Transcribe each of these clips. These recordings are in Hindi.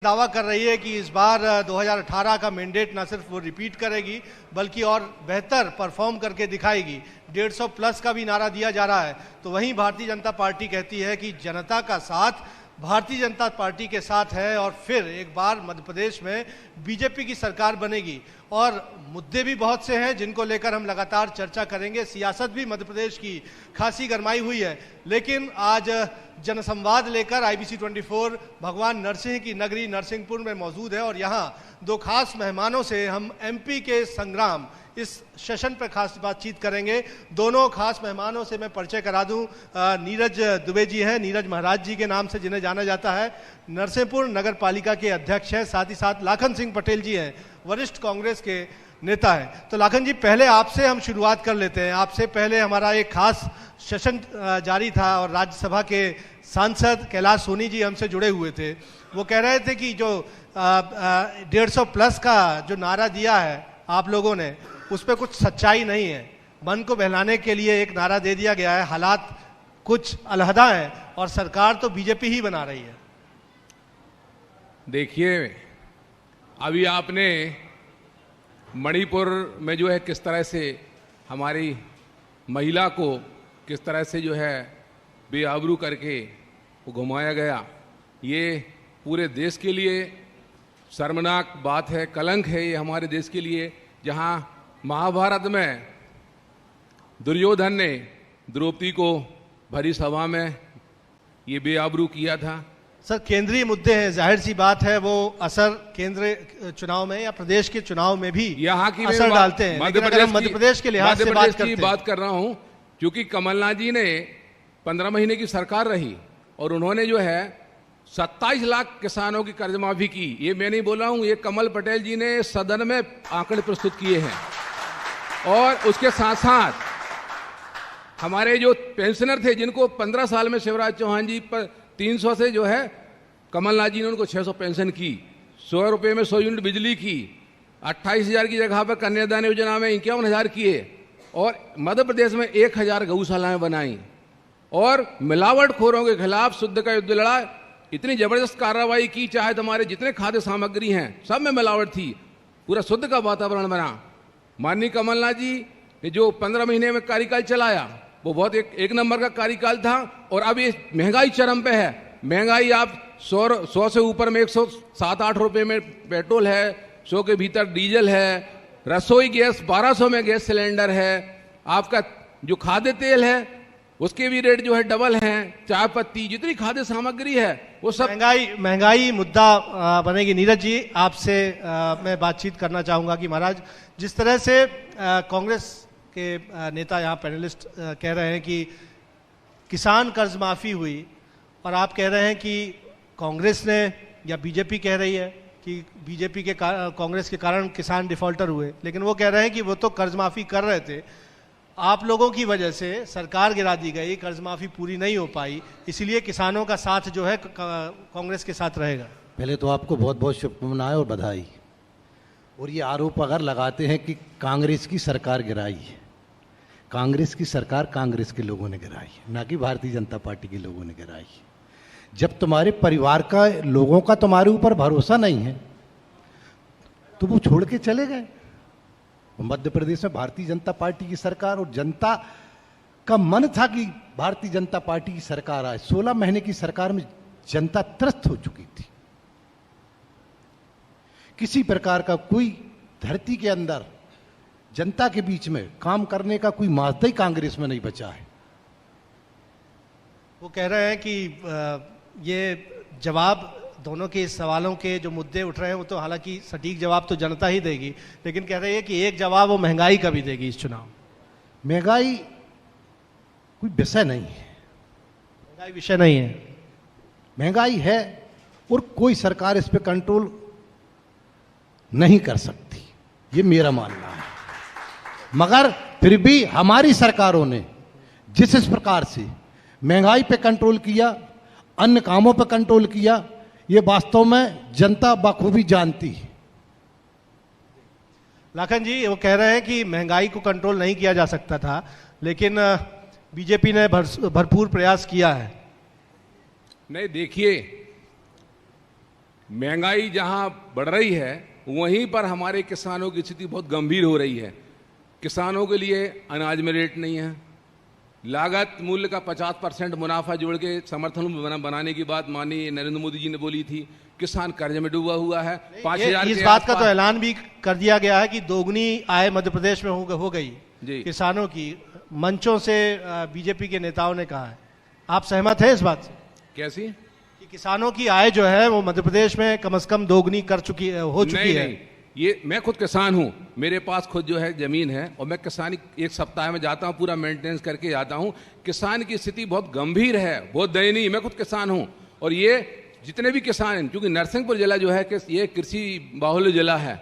दावा कर रही है कि इस बार 2018 का मैंडेट न सिर्फ वो रिपीट करेगी बल्कि और बेहतर परफॉर्म करके दिखाएगी। 150 प्लस का भी नारा दिया जा रहा है। तो वहीं भारतीय जनता पार्टी कहती है कि जनता का साथ भारतीय जनता पार्टी के साथ है और फिर एक बार मध्य प्रदेश में बीजेपी की सरकार बनेगी। और मुद्दे भी बहुत से हैं जिनको लेकर हम लगातार चर्चा करेंगे। सियासत भी मध्य प्रदेश की खासी गरमाई हुई है, लेकिन आज जनसंवाद लेकर IBC 24 भगवान नरसिंह की नगरी नरसिंहपुर में मौजूद है और यहाँ दो खास मेहमानों से हम MP के संग्राम इस सेशन पर खास बातचीत करेंगे। दोनों खास मेहमानों से मैं परिचय करा दूं। नीरज दुबे जी हैं, नीरज महाराज जी के नाम से जिन्हें जाना जाता है, नरसिंहपुर नगर पालिका के अध्यक्ष हैं। साथ ही साथ लाखन सिंह पटेल जी हैं, वरिष्ठ कांग्रेस के नेता है। तो लाखन जी, पहले आपसे हम शुरुआत कर लेते हैं। आपसे पहले हमारा एक खास सेशन जारी था और राज्यसभा के सांसद कैलाश सोनी जी हमसे जुड़े हुए थे। वो कह रहे थे कि जो 150 प्लस का जो नारा दिया है आप लोगों ने, उस पर कुछ सच्चाई नहीं है। मन को बहलाने के लिए एक नारा दे दिया गया है। हालात कुछ अलहदा है और सरकार तो बीजेपी ही बना रही है। देखिए, अभी आपने मणिपुर में जो है किस तरह से हमारी महिला को किस तरह से जो है बेआबरू करके वो घुमाया गया, ये पूरे देश के लिए शर्मनाक बात है, कलंक है ये हमारे देश के लिए। जहाँ महाभारत में दुर्योधन ने द्रौपदी को भरी सभा में ये बेआबरू किया था। सर, केंद्रीय मुद्दे हैं, जाहिर सी बात है वो असर केंद्र चुनाव में या प्रदेश के चुनाव में भी यहाँ की असर डालते हैं। मध्य प्रदेश के लिहाज से बात कर रहा हूँ, क्योंकि कमलनाथ जी ने 15 महीने की सरकार रही और उन्होंने जो है 27 लाख किसानों की कर्ज माफी की। ये मैं नहीं बोला हूं, ये कमल पटेल जी ने सदन में आंकड़े प्रस्तुत किए हैं। और उसके साथ साथ हमारे जो पेंशनर थे जिनको 15 साल में शिवराज चौहान जी पर 300 से जो है कमलनाथ जी ने उनको 600 पेंशन की, 100 रुपये में 100 यूनिट बिजली की, 28,000 की जगह पर कन्यादान योजना में 51,000 किए और मध्य प्रदेश में 1,000 गौशालाएं बनाई और मिलावटखोरों के खिलाफ शुद्ध का युद्ध लड़ा। इतनी जबरदस्त कार्रवाई की, चाहे तुम्हारे जितने खाद्य सामग्री हैं सब में मिलावट थी, पूरा शुद्ध का वातावरण बना। माननीय कमलनाथ जी ने जो 15 महीने में कार्यकाल चलाया वो बहुत एक नंबर का कार्यकाल था। और अब ये महंगाई चरम पे है। महंगाई आप 100 से ऊपर में 107-8 रुपये में पेट्रोल है, 100 के भीतर डीजल है, रसोई गैस 1200 में गैस सिलेंडर है, आपका जो खाद्य तेल है उसके भी रेट जो है डबल हैं, चाय पत्ती जितनी खाद्य सामग्री है वो सब महंगाई मुद्दा बनेगी। नीरज जी, आपसे मैं बातचीत करना चाहूंगा कि महाराज, जिस तरह से कांग्रेस के नेता यहाँ पैनलिस्ट कह रहे हैं कि किसान कर्ज माफी हुई और आप कह रहे हैं कि कांग्रेस ने या बीजेपी कह रही है कि बीजेपी के कांग्रेस के कारण किसान डिफॉल्टर हुए, लेकिन वो कह रहे हैं कि वो तो कर्ज माफी कर रहे थे, आप लोगों की वजह से सरकार गिरा दी गई, कर्ज माफी पूरी नहीं हो पाई, इसलिए किसानों का साथ जो है कांग्रेस के साथ रहेगा। पहले तो आपको बहुत बहुत शुभकामनाएं और बधाई। और ये आरोप अगर लगाते हैं कि कांग्रेस की सरकार गिराई है, कांग्रेस की सरकार कांग्रेस के लोगों ने गिराई है, ना कि भारतीय जनता पार्टी के लोगों ने गिराई है। जब तुम्हारे परिवार का लोगों का तुम्हारे ऊपर भरोसा नहीं है तो वो छोड़ के चले गए। मध्य प्रदेश में भारतीय जनता पार्टी की सरकार और जनता का मन था कि भारतीय जनता पार्टी की सरकार आए। 16 महीने की सरकार में जनता त्रस्त हो चुकी थी। किसी प्रकार का कोई धरती के अंदर जनता के बीच में काम करने का कोई माजदा ही कांग्रेस में नहीं बचा है। वो कह रहे हैं कि ये जवाब दोनों के सवालों के जो मुद्दे उठ रहे हैं वो तो हालांकि सटीक जवाब तो जनता ही देगी, लेकिन कह रही है कि एक जवाब वो महंगाई का भी देगी इस चुनाव। महंगाई कोई विषय नहीं है, महंगाई विषय नहीं है, महंगाई है और कोई सरकार इस पे कंट्रोल नहीं कर सकती, ये मेरा मानना है। मगर फिर भी हमारी सरकारों ने जिस प्रकार से महंगाई पे कंट्रोल किया, अन्य कामों पे कंट्रोल किया, ये वास्तव में जनता बखूबी जानती है। लाखन जी, वो कह रहे हैं कि महंगाई को कंट्रोल नहीं किया जा सकता था, लेकिन बीजेपी ने भरपूर प्रयास किया है। नहीं, देखिए, महंगाई जहां बढ़ रही है वहीं पर हमारे किसानों की स्थिति बहुत गंभीर हो रही है। किसानों के लिए अनाज में रेट नहीं है, लागत मूल्य का 50% मुनाफा जोड़ के समर्थन मूल्य बनाने की बात माननीय नरेंद्र मोदी जी ने बोली थी। किसान कर्ज में डूबा हुआ है। 5,000 इस बात का तो ऐलान भी कर दिया गया है कि दोगुनी आय मध्य प्रदेश में हो गई जी। किसानों की, मंचों से बीजेपी के नेताओं ने कहा है। आप सहमत हैं इस बात से? कैसी? कि किसानों की आय जो है वो मध्य प्रदेश में कम से कम दोगुनी हो चुकी है। नहीं, ये मैं खुद किसान हूं, मेरे पास खुद जो है जमीन है और मैं किसान एक सप्ताह में जाता हूं, पूरा मेंटेनेंस करके जाता हूं। किसान की स्थिति बहुत गंभीर है, बहुत दयनीय। मैं खुद किसान हूं और ये जितने भी किसान हैं, क्योंकि नरसिंहपुर जिला जो है कि ये कृषि बाहुल्य जिला है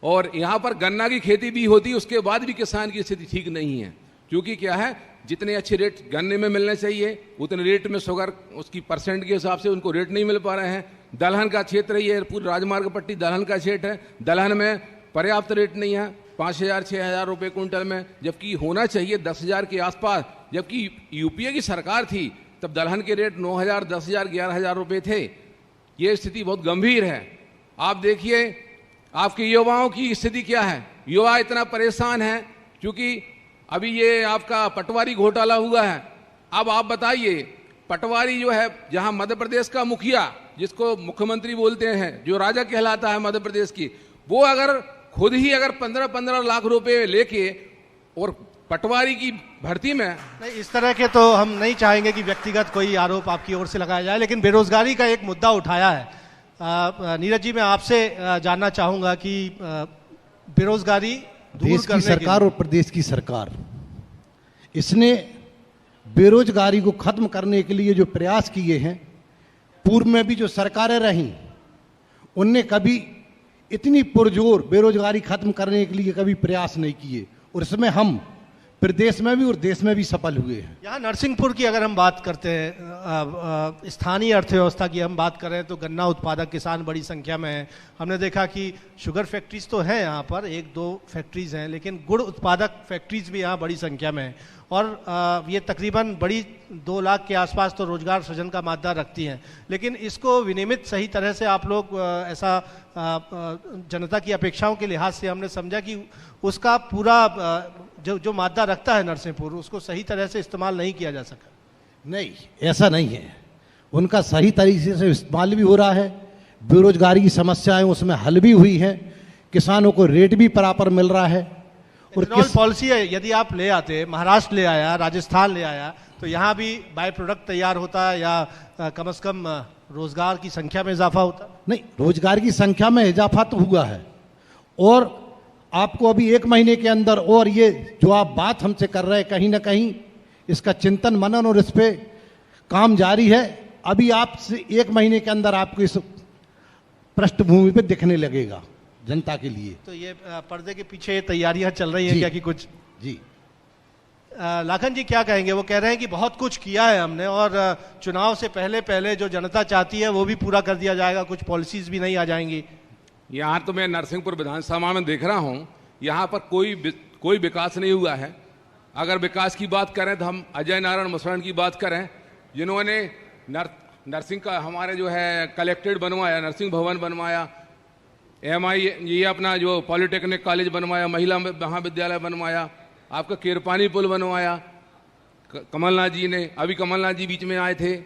और यहाँ पर गन्ना की खेती भी होती है, उसके बाद भी किसान की स्थिति ठीक नहीं है। क्योंकि क्या है, जितने अच्छे रेट गन्ने में मिलने चाहिए उतने रेट में शुगर उसकी परसेंट के हिसाब से उनको रेट नहीं मिल पा रहे हैं। दलहन का क्षेत्र ये पूरी राजमार्ग पट्टी दलहन का क्षेत्र है, दलहन में पर्याप्त रेट नहीं है, 5,000-6,000 रुपये कुंटल में, जबकि होना चाहिए 10,000 के आसपास। जबकि यूपीए की सरकार थी तब दलहन के रेट 9,000, 10,000, 11,000 रुपये थे। ये स्थिति बहुत गंभीर है। आप देखिए आपके युवाओं की स्थिति क्या है। युवा इतना परेशान है क्योंकि अभी ये आपका पटवारी घोटाला हुआ है। अब आप बताइए, पटवारी जो है, जहां मध्य प्रदेश का मुखिया, जिसको मुख्यमंत्री बोलते हैं, जो राजा कहलाता है मध्य प्रदेश की, वो अगर खुद ही अगर 15-15 लाख रुपए लेके और पटवारी की भर्ती में नहीं, इस तरह के तो हम नहीं चाहेंगे कि व्यक्तिगत कोई आरोप आपकी ओर से लगाया जाए, लेकिन बेरोजगारी का एक मुद्दा उठाया है। नीरज जी, मैं आपसे जानना चाहूंगा कि बेरोजगारी दूर करने की सरकार और प्रदेश की सरकार इसने बेरोजगारी को खत्म करने के लिए जो प्रयास किए हैं, पूर्व में भी जो सरकारें रहीं उनने कभी इतनी पुरजोर बेरोजगारी खत्म करने के लिए कभी प्रयास नहीं किए और इसमें हम प्रदेश में भी और देश में भी सफल हुए हैं। यहाँ नरसिंहपुर की अगर हम बात करते हैं, स्थानीय अर्थव्यवस्था की हम बात करें तो गन्ना उत्पादक किसान बड़ी संख्या में हैं। हमने देखा कि शुगर फैक्ट्रीज तो हैं यहाँ पर, 1-2 फैक्ट्रीज हैं, लेकिन गुड़ उत्पादक फैक्ट्रीज भी यहाँ बड़ी संख्या में हैं और ये तकरीबन बड़ी 2 लाख के आसपास तो रोजगार सृजन का मादा रखती हैं। लेकिन इसको विनियमित सही तरह से आप लोग ऐसा जनता की अपेक्षाओं के लिहाज से हमने समझा कि उसका पूरा जो मादा रखता है नरसिंहपुर, उसको सही तरह से इस्तेमाल नहीं किया जा सका। नहीं, ऐसा नहीं है। उनका सही तरीके से इस्तेमाल भी हो रहा है, बेरोजगारी की समस्याएं उसमें हल भी हुई हैं, किसानों को रेट भी बराबर मिल रहा है। और पॉलिसी है, यदि आप ले आते, महाराष्ट्र ले आया, राजस्थान ले आया, तो यहाँ भी बाय प्रोडक्ट तैयार होता है या कम से कम रोजगार की संख्या में इजाफा होता? नहीं, रोजगार की संख्या में इजाफा तो हुआ है और आपको अभी 1 महीने के अंदर, और ये जो आप बात हमसे कर रहे हैं, कहीं ना कहीं इसका चिंतन मनन और इस पे काम जारी है। अभी आपसे 1 महीने के अंदर आपको इस पृष्ठभूमि पे दिखने लगेगा जनता के लिए। तो ये पर्दे के पीछे तैयारियां चल रही हैं क्या कि कुछ? जी। लाखन जी क्या कहेंगे? वो कह रहे हैं कि बहुत कुछ किया है हमने और चुनाव से पहले जो जनता चाहती है वो भी पूरा कर दिया जाएगा, कुछ पॉलिसीज भी नहीं आ जाएंगी। यहाँ तो मैं नरसिंहपुर विधानसभा में देख रहा हूँ, यहाँ पर कोई विकास नहीं हुआ है। अगर विकास की बात करें तो हम अजय नारायण मुसरण की बात करें, जिन्होंने नर्सिंग का हमारे जो है कलेक्ट्रेट बनवाया, नर्सिंग भवन बनवाया, MI ये अपना जो पॉलिटेक्निक कॉलेज बनवाया, महिला महाविद्यालय बनवाया, आपका केरपानी पुल बनवाया कमलनाथ जी ने। अभी कमलनाथ जी बीच में आए थे,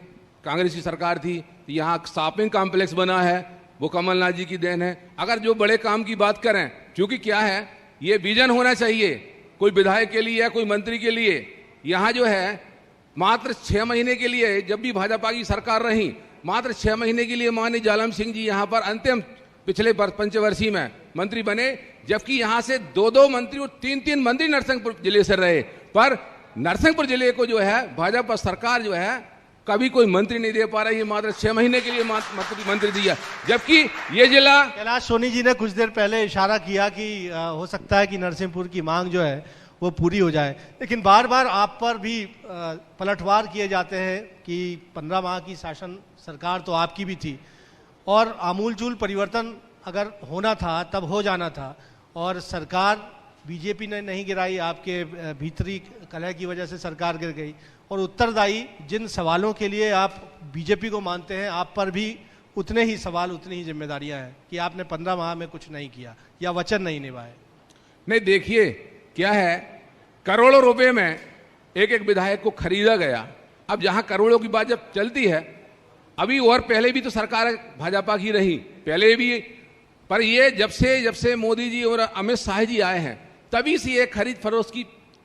कांग्रेस की सरकार थी, यहाँ शॉपिंग कॉम्प्लेक्स बना है, वो कमलनाथ जी की देन है। अगर जो बड़े काम की बात करें, क्योंकि क्या है, ये विजन होना चाहिए कोई विधायक के लिए या कोई मंत्री के लिए। यहाँ जो है मात्र 6 महीने के लिए, जब भी भाजपा की सरकार रही, मात्र 6 महीने के लिए माननीय जालम सिंह जी यहाँ पर अंतिम पिछले पंचवर्षीय में मंत्री बने, जबकि यहाँ से 2-2 मंत्री और 3-3 मंत्री नरसिंहपुर जिले से रहे। पर नरसिंहपुर जिले को जो है भाजपा सरकार जो है कभी कोई मंत्री नहीं दे पा रही है, मात्र 6 महीने के लिए मंत्री दिया, जबकि ये जिला। कैलाश सोनी जी ने कुछ देर पहले इशारा किया कि हो सकता है कि नरसिंहपुर की मांग जो है वो पूरी हो जाए, लेकिन बार बार आप पर भी पलटवार किए जाते हैं कि 15 माह की शासन सरकार तो आपकी भी थी और आमूलचूल परिवर्तन अगर होना था तब हो जाना था, और सरकार बीजेपी ने नहीं गिराई, आपके भीतरी कलह की वजह से सरकार गिर गई, और उत्तरदायी जिन सवालों के लिए आप बीजेपी को मानते हैं आप पर भी उतने ही सवाल, उतनी ही जिम्मेदारियां हैं कि आपने 15 माह में कुछ नहीं किया या वचन नहीं निभाए। नहीं, देखिए क्या है, करोड़ों रुपए में एक एक विधायक को खरीदा गया। अब जहां करोड़ों की बात जब चलती है, अभी और पहले भी तो सरकार भाजपा की रही, पहले भी, पर ये जब से मोदी जी और अमित शाह जी आए हैं तभी से ये खरीद फरोख्त की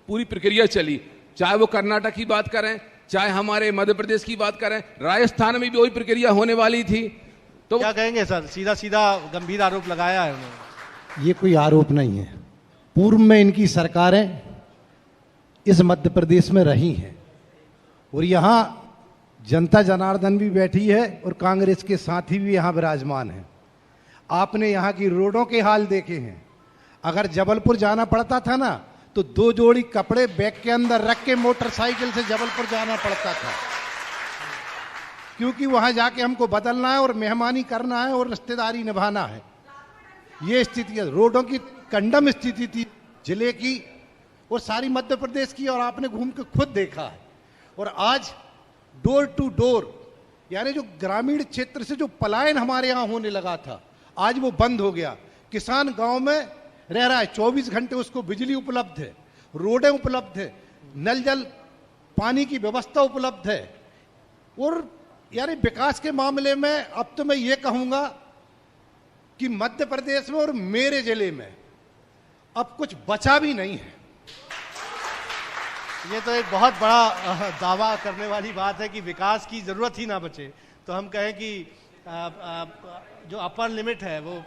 पूरी प्रक्रिया चली। चाहे वो कर्नाटक की बात करें, चाहे हमारे मध्य प्रदेश की बात करें, राजस्थान में भी वही प्रक्रिया होने वाली थी। तो क्या कहेंगे सर, सीधा सीधा गंभीर आरोप लगाया है उन्होंने। ये कोई आरोप नहीं है। पूर्व में इनकी सरकारें इस मध्य प्रदेश में रही हैं और यहाँ जनता जनार्दन भी बैठी है और कांग्रेस के साथी भी यहाँ विराजमान हैं। आपने यहाँ की रोडों के हाल देखे हैं। अगर जबलपुर जाना पड़ता था ना तो 2 जोड़ी कपड़े बैग के अंदर रख के मोटरसाइकिल से जबलपुर जाना पड़ता था, क्योंकि वहां जाके हमको बदलना है और मेहमानी करना है और रिश्तेदारी निभाना है। ये स्थिति है, रोडों की कंडम स्थिति थी जिले की और सारी मध्य प्रदेश की, और आपने घूम के खुद देखा है। और आज डोर टू डोर, यानी जो ग्रामीण क्षेत्र से जो पलायन हमारे यहाँ होने लगा था, आज वो बंद हो गया। किसान गांव में रह रहा है, 24 घंटे उसको बिजली उपलब्ध है, रोडें उपलब्ध है, नल जल पानी की व्यवस्था उपलब्ध है। और यानी विकास के मामले में अब तो मैं ये कहूंगा कि मध्य प्रदेश में और मेरे जिले में अब कुछ बचा भी नहीं है। ये तो एक बहुत बड़ा दावा करने वाली बात है कि विकास की जरूरत ही ना बचे। तो हम कहें कि जो अपर लिमिट है वो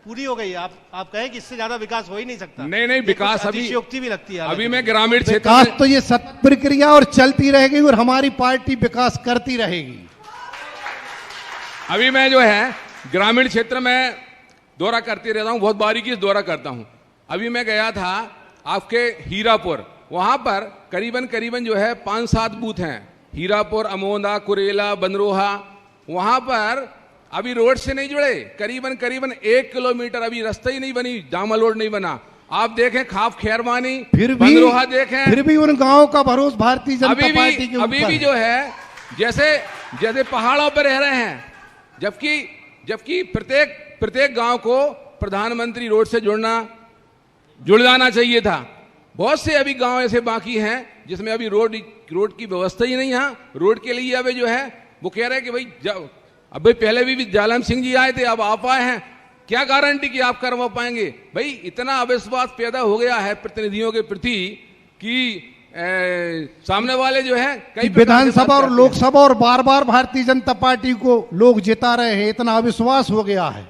पूरी हो गई। आप कहें कि इससे ज्यादा विकास हो ही नहीं सकता। नहीं, विकास अभी अतिशयोक्ति भी लगती है। अभी मैं ग्रामीण क्षेत्र विकास तो ये सतत प्रक्रिया और चलती रहेगी और हमारी पार्टी विकास करती रहेगी। अभी मैं जो है ग्रामीण क्षेत्र में दौरा करते रहता हूं, बहुत बारीकी से दौरा करता हूं। अभी मैं गया था आपके हीरापुर, वहां पर करीबन जो है 5-7 बूथ हैं, हीरापुर, अमोदा, कुरेला, बंदरोहा। वहां पर अभी रोड से नहीं जुड़े, करीबन 1 किलोमीटर अभी रास्ता ही नहीं बनी, जामा रोड नहीं बना। आप देखें खाफ खैरवानी, बंदरोहा देखें, फिर भी उन गांवों का भरोसा भारतीय जनता पार्टी के ऊपर अभी भी जो है जैसे पहाड़ों पर रह रहे हैं, जबकि प्रत्येक गांव को प्रधानमंत्री रोड से जुड़ जाना चाहिए था। बहुत से अभी गांव ऐसे बाकी हैं जिसमें अभी रोड की व्यवस्था ही नहीं है। रोड के लिए अभी जो है वो कह रहे हैं कि भाई अभी पहले भी जालम सिंह जी आए थे, अब आप आए हैं, क्या गारंटी कि आप करवा पाएंगे? भाई इतना अविश्वास पैदा हो गया है प्रतिनिधियों के प्रति कि सामने वाले जो है कई विधानसभा और लोकसभा और बार बार भारतीय जनता पार्टी को लोग जिता रहे हैं, इतना अविश्वास हो गया है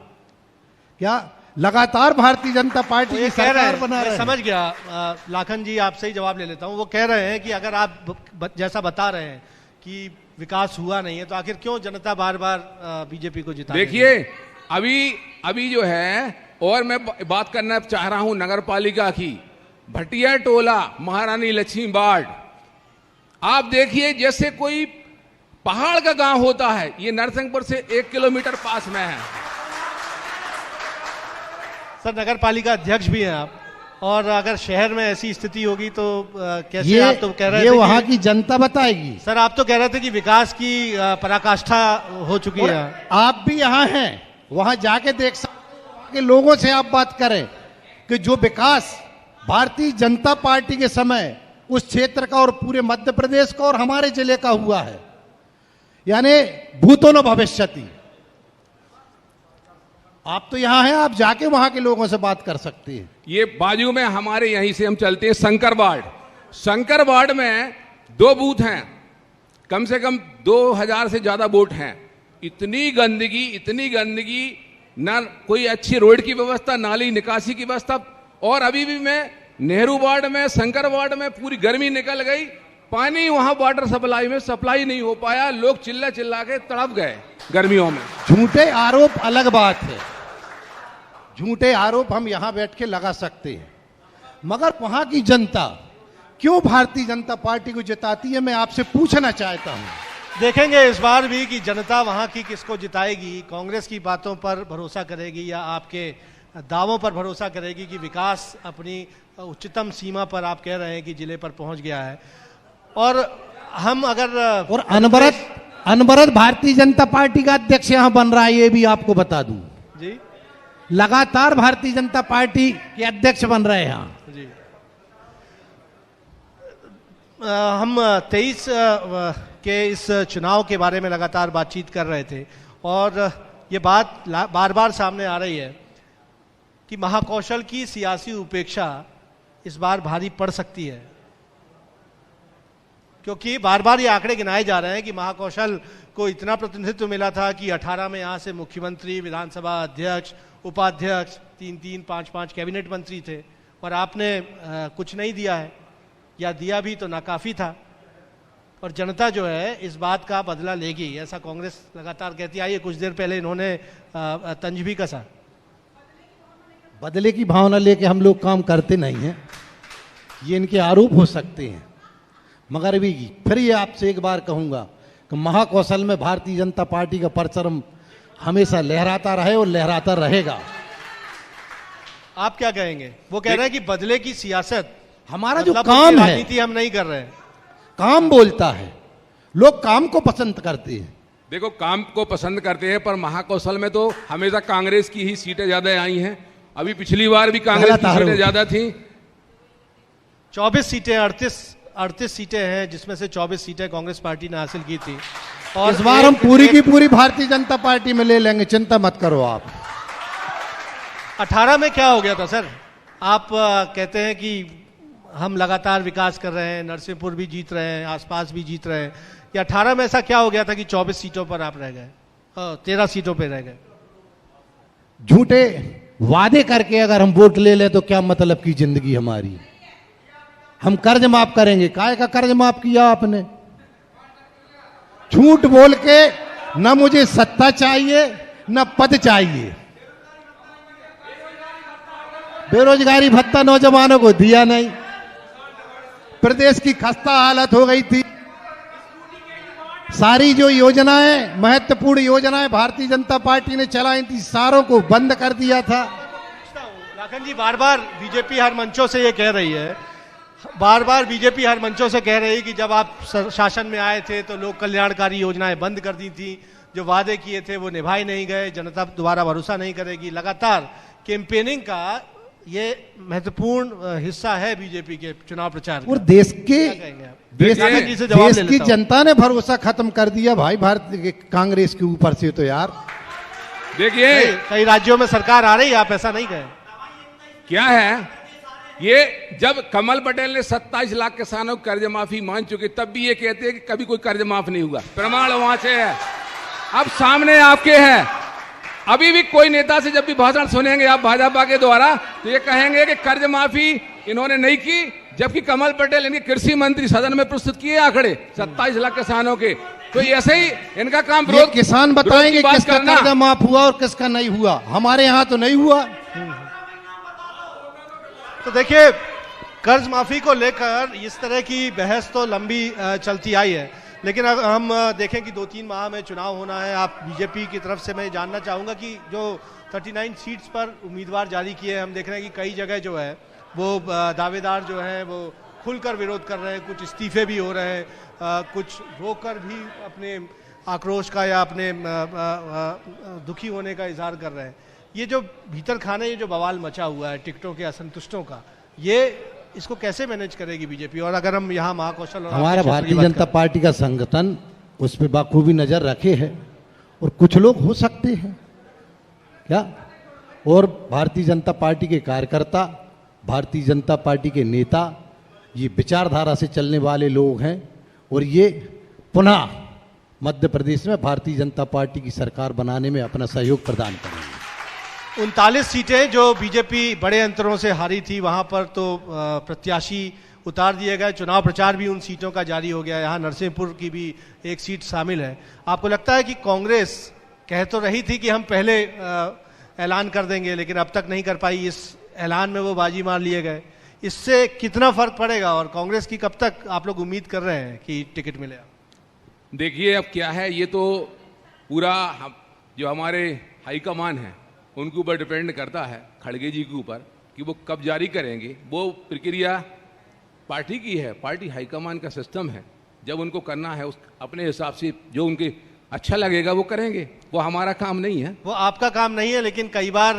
क्या? लगातार भारतीय जनता पार्टी की सरकार बना रहे हैं। समझ गया। लाखन जी आपसे ही जवाब ले लेता हूं। वो कह रहे हैं कि अगर आप जैसा बता रहे हैं कि विकास हुआ नहीं है तो आखिर क्यों जनता बार बार बीजेपी को जिता? देखिए अभी जो है, और मैं बात करना चाह रहा हूं नगर पालिका की, भटिया टोला, महारानी लक्ष्मीबाड़। आप देखिए जैसे कोई पहाड़ का गांव होता है, ये नरसिंहपुर से 1 किलोमीटर पास में है। सर नगर पालिका अध्यक्ष भी हैं आप, और अगर शहर में ऐसी स्थिति होगी तो कैसे? आप तो कह रहे थे ये वहां की जनता बताएगी। सर आप तो कह रहे थे कि विकास की पराकाष्ठा हो चुकी है। आप भी यहाँ हैं, वहां जाके देख सकते, लोगों से आप बात करें कि जो विकास भारतीय जनता पार्टी के समय उस क्षेत्र का और पूरे मध्य प्रदेश का और हमारे जिले का हुआ है, यानी भूतो न भविष्यति। आप तो यहां हैं, आप जाके वहां के लोगों से बात कर सकते हैं। ये बाजू में हमारे यहीं से हम चलते हैं शंकरवाड़ में 2 बूथ हैं, कम से कम 2000 से ज्यादा वोट हैं। इतनी गंदगी, ना कोई अच्छी रोड की व्यवस्था, नाली निकासी की व्यवस्था। और अभी भी मैं नेहरू वार्ड में, शंकर वार्ड में पूरी गर्मी निकल गई, पानी वहां वाटर सप्लाई में सप्लाई नहीं हो पाया, लोग चिल्ला के तड़प गए गर्मियों में। झूठे आरोप अलग बात है, झूठे आरोप हम यहां बैठ के लगा सकते हैं, मगर वहां की जनता क्यों भारतीय जनता पार्टी को जिताती है, मैं आपसे पूछना चाहता हूं। देखेंगे इस बार भी कि जनता वहां की किसको जिताएगी, कांग्रेस की बातों पर भरोसा करेगी या आपके दावों पर भरोसा करेगी कि विकास अपनी उच्चतम सीमा पर आप कह रहे हैं कि जिले पर पहुंच गया है। और हम अगर और अनवरत भारतीय जनता पार्टी का अध्यक्ष यहां बन रहा है, ये भी आपको बता दूं। जी लगातार भारतीय जनता पार्टी के अध्यक्ष बन रहे हैं यहां। जी हम 23 के इस चुनाव के बारे में लगातार बातचीत कर रहे थे और ये बात बार बार सामने आ रही है कि महाकौशल की सियासी उपेक्षा इस बार भारी पड़ सकती है, क्योंकि बार बार ये आंकड़े गिनाए जा रहे हैं कि महाकौशल को इतना प्रतिनिधित्व मिला था कि 18 में यहाँ से मुख्यमंत्री, विधानसभा अध्यक्ष, उपाध्यक्ष, 3-3, 5-5 कैबिनेट मंत्री थे और आपने कुछ नहीं दिया है, या दिया भी तो नाकाफी था। और जनता जो है इस बात का बदला लेगी, ऐसा कांग्रेस लगातार कहती आई है। कुछ देर पहले इन्होंने तंज भी कसा। बदले की भावना लेके हम लोग काम करते नहीं हैं, ये इनके आरोप हो सकते हैं, मगर भी फिर ये आपसे एक बार कहूंगा कि महाकौशल में भारतीय जनता पार्टी का परचम हमेशा लहराता रहे और लहराता रहेगा। आप क्या कहेंगे? वो कह रहे हैं कि बदले की सियासत, हमारा जो मतलब काम है, राजनीति हम नहीं कर रहे हैं। काम बोलता है, लोग काम को पसंद करते हैं। देखो, काम को पसंद करते हैं, पर महाकौशल में तो हमेशा कांग्रेस की ही सीटें ज्यादा आई हैं। अभी पिछली बार भी कांग्रेस की सीटें ज्यादा थी। 24 सीटें, 38 सीटें हैं, जिसमें से 24 सीटें कांग्रेस पार्टी ने हासिल की थी। और इस बार हम पूरी की पूरी भारतीय जनता पार्टी में ले लेंगे, चिंता मत करो आप। 18 में क्या हो गया था सर? आप कहते हैं कि हम लगातार विकास कर रहे हैं, नरसिंहपुर भी जीत रहे हैं, आसपास भी जीत रहे हैं। या 18 में ऐसा क्या हो गया था कि 24 सीटों पर आप रह गए, 13 सीटों पर रह गए? झूठे वादे करके अगर हम वोट ले ले तो क्या मतलब की जिंदगी हमारी। हम कर्ज माफ करेंगे, काय का कर्ज माफ किया आपने? झूठ बोल के न मुझे सत्ता चाहिए न पद चाहिए। बेरोजगारी भत्ता नौजवानों को दिया नहीं, प्रदेश की खस्ता हालत हो गई थी। सारी जो योजनाएं, महत्वपूर्ण योजनाएं भारतीय जनता पार्टी ने चलाई थी, सारों को बंद कर दिया था। लाखन जी, बार बार बीजेपी हर मंचों से ये कह रही है, बार बार बीजेपी हर मंचों से कह रही है कि जब आप शासन में आए थे तो लोक कल्याणकारी योजनाएं बंद कर दी थी, जो वादे किए थे वो निभाए नहीं गए, जनता दोबारा भरोसा नहीं करेगी। लगातार कैंपेनिंग का ये महत्वपूर्ण हिस्सा है बीजेपी के चुनाव प्रचार। और देश की जनता ने भरोसा खत्म कर दिया भाई भारतीय कांग्रेस के ऊपर से। तो यार देखिए, कई राज्यों में सरकार आ रही है, आप ऐसा नहीं कहें। क्या है ये, जब कमल पटेल ने 27 लाख किसानों की कर्ज माफी मान चुके, तब भी ये कहते हैं कि कभी कोई कर्ज माफ नहीं हुआ। प्रमाण वहां से है, अब सामने आपके है। अभी भी कोई नेता से जब भी भाषण सुनेंगे आप भाजपा के द्वारा, तो ये कहेंगे कि कर्ज माफी इन्होंने नहीं की, जबकि कमल पटेल इनके कृषि मंत्री सदन में प्रस्तुत किए आंकड़े 27 लाख किसानों के। तो ऐसे ही इनका काम विरोध, किसान बताएंगे किसका कर्ज माफ हुआ और किसका नहीं हुआ। हमारे यहाँ तो नहीं हुआ। तो देखिए, कर्ज माफी को लेकर इस तरह की बहस तो लंबी चलती आई है, लेकिन अगर हम देखें कि 2-3 माह में चुनाव होना है, आप बीजेपी की तरफ से मैं जानना चाहूँगा कि जो 39 सीट्स पर उम्मीदवार जारी किए हैं, हम देख रहे हैं कि कई जगह जो है वो दावेदार जो हैं वो खुलकर विरोध कर रहे हैं, कुछ इस्तीफे भी हो रहे हैं, कुछ रोकर भी अपने आक्रोश का या अपने दुखी होने का इजहार कर रहे हैं। ये जो भीतर खाने, ये जो बवाल मचा हुआ है टिकटों के असंतुष्टों का, ये इसको कैसे मैनेज करेगी बीजेपी? और अगर हम यहाँ महाकौशल और हमारा भारतीय जनता पार्टी का संगठन उस पर बाखूबी नजर रखे है, और कुछ लोग हो सकते हैं क्या, और भारतीय जनता पार्टी के कार्यकर्ता, भारतीय जनता पार्टी के नेता, ये विचारधारा से चलने वाले लोग हैं, और ये पुनः मध्य प्रदेश में भारतीय जनता पार्टी की सरकार बनाने में अपना सहयोग प्रदान करेंगे। 39 सीटें जो बीजेपी बड़े अंतरों से हारी थी, वहां पर तो प्रत्याशी उतार दिए गए, चुनाव प्रचार भी उन सीटों का जारी हो गया। यहाँ नरसिंहपुर की भी एक सीट शामिल है। आपको लगता है कि कांग्रेस कह तो रही थी कि हम पहले ऐलान कर देंगे, लेकिन अब तक नहीं कर पाई, इस ऐलान में वो बाजी मार लिए गए, इससे कितना फर्क पड़ेगा और कांग्रेस की कब तक आप लोग उम्मीद कर रहे हैं कि टिकट मिलेगा? देखिए, अब क्या है, ये तो पूरा जो हमारे हाईकमान है उनके ऊपर डिपेंड करता है, खड़गे जी के ऊपर, कि वो कब जारी करेंगे। वो प्रक्रिया पार्टी की है, पार्टी हाईकमान का सिस्टम है। जब उनको करना है उस अपने हिसाब से जो उनके अच्छा लगेगा वो करेंगे, वो हमारा काम नहीं है। वो आपका काम नहीं है, लेकिन कई बार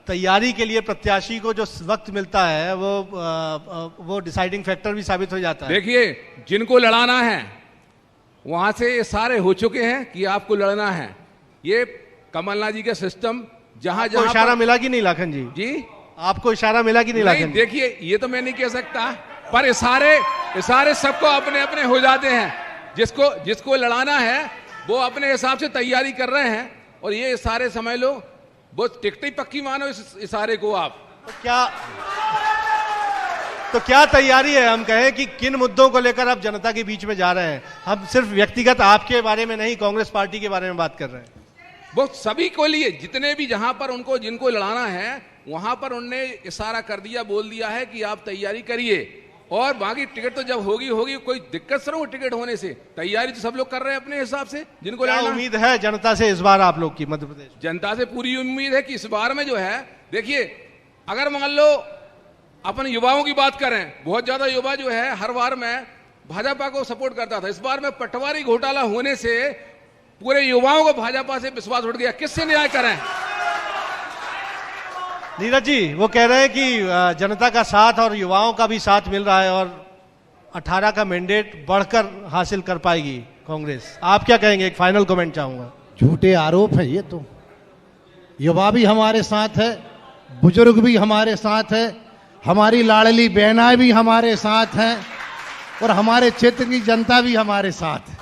तैयारी के लिए प्रत्याशी को जो वक्त मिलता है वो डिसाइडिंग फैक्टर भी साबित हो जाता है। देखिए, जिनको लड़ाना है वहां से ये सारे हो चुके हैं कि आपको लड़ना है। ये कमलनाथ जी का सिस्टम जहां जहां इशारा मिला कि नहीं लाखन जी? आपको इशारा मिला कि नहीं लाखन जी? देखिए, ये तो मैं नहीं कह सकता, पर इशारे सबको अपने अपने हो जाते हैं। जिसको लड़ाना है वो अपने हिसाब से तैयारी कर रहे हैं, और ये इशारे समझ लो वो टिकट ही पक्की मानो इस इशारे को आप। तो क्या तैयारी है? हम कहें कि किन मुद्दों को लेकर आप जनता के बीच में जा रहे हैं? हम सिर्फ व्यक्तिगत आपके बारे में नहीं, कांग्रेस पार्टी के बारे में बात कर रहे हैं। वो सभी को लिए, जितने भी जहां पर जिनको लड़ाना है वहां पर उनने इशारा कर दिया, बोल दिया है कि आप तैयारी करिए, और बाकी टिकट तो जब होगी कोई दिक्कत से नहीं, टिकट होने से तैयारी तो सब लोग कर रहे हैं अपने हिसाब से। जिनको क्या उम्मीद है जनता से इस बार आप लोग की? मध्य प्रदेश जनता से पूरी उम्मीद है कि इस बार में जो है, देखिए अगर मान लो अपन युवाओं की बात करें, बहुत ज्यादा युवा जो है हर बार में भाजपा को सपोर्ट करता था। इस बार में पटवारी घोटाला होने से पूरे युवाओं को भाजपा से विश्वास उठ गया। किससे न्याय करें? नीरज जी वो कह रहे हैं कि जनता का साथ और युवाओं का भी साथ मिल रहा है, और 18 का मैंडेट बढ़कर हासिल कर पाएगी कांग्रेस। आप क्या कहेंगे? एक फाइनल कमेंट चाहूंगा। झूठे आरोप है ये तो। युवा भी हमारे साथ है, बुजुर्ग भी हमारे साथ है, हमारी लाडली बहनाएं भी हमारे साथ हैं, और हमारे क्षेत्र की जनता भी हमारे साथ है।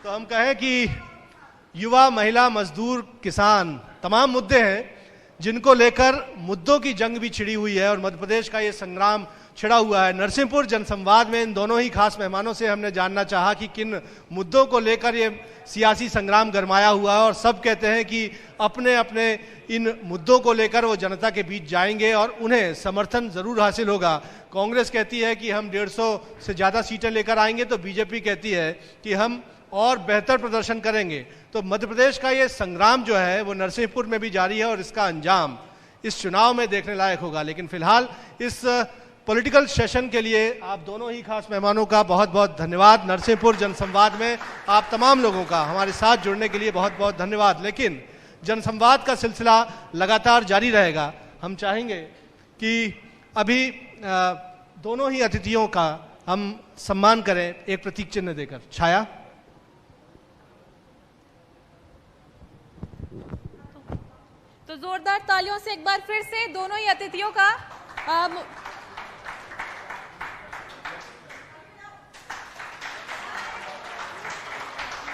तो हम कहें कि युवा, महिला, मजदूर, किसान, तमाम मुद्दे हैं जिनको लेकर मुद्दों की जंग भी छिड़ी हुई है, और मध्य प्रदेश का ये संग्राम छिड़ा हुआ है। नरसिंहपुर जनसंवाद में इन दोनों ही खास मेहमानों से हमने जानना चाहा कि किन मुद्दों को लेकर ये सियासी संग्राम गरमाया हुआ है, और सब कहते हैं कि अपने अपने इन मुद्दों को लेकर वो जनता के बीच जाएंगे और उन्हें समर्थन जरूर हासिल होगा। कांग्रेस कहती है कि हम 150 से ज़्यादा सीटें लेकर आएंगे, तो बीजेपी कहती है कि हम और बेहतर प्रदर्शन करेंगे। तो मध्य प्रदेश का ये संग्राम जो है वो नरसिंहपुर में भी जारी है, और इसका अंजाम इस चुनाव में देखने लायक होगा। लेकिन फिलहाल इस पॉलिटिकल सेशन के लिए आप दोनों ही खास मेहमानों का बहुत बहुत धन्यवाद। नरसिंहपुर जनसंवाद में आप तमाम लोगों का हमारे साथ जुड़ने के लिए बहुत बहुत धन्यवाद। लेकिन जनसंवाद का सिलसिला लगातार जारी रहेगा। हम चाहेंगे कि अभी दोनों ही अतिथियों का हम सम्मान करें एक प्रतीक चिन्ह देकर। छाया, तो जोरदार तालियों से एक बार फिर से दोनों ही अतिथियों का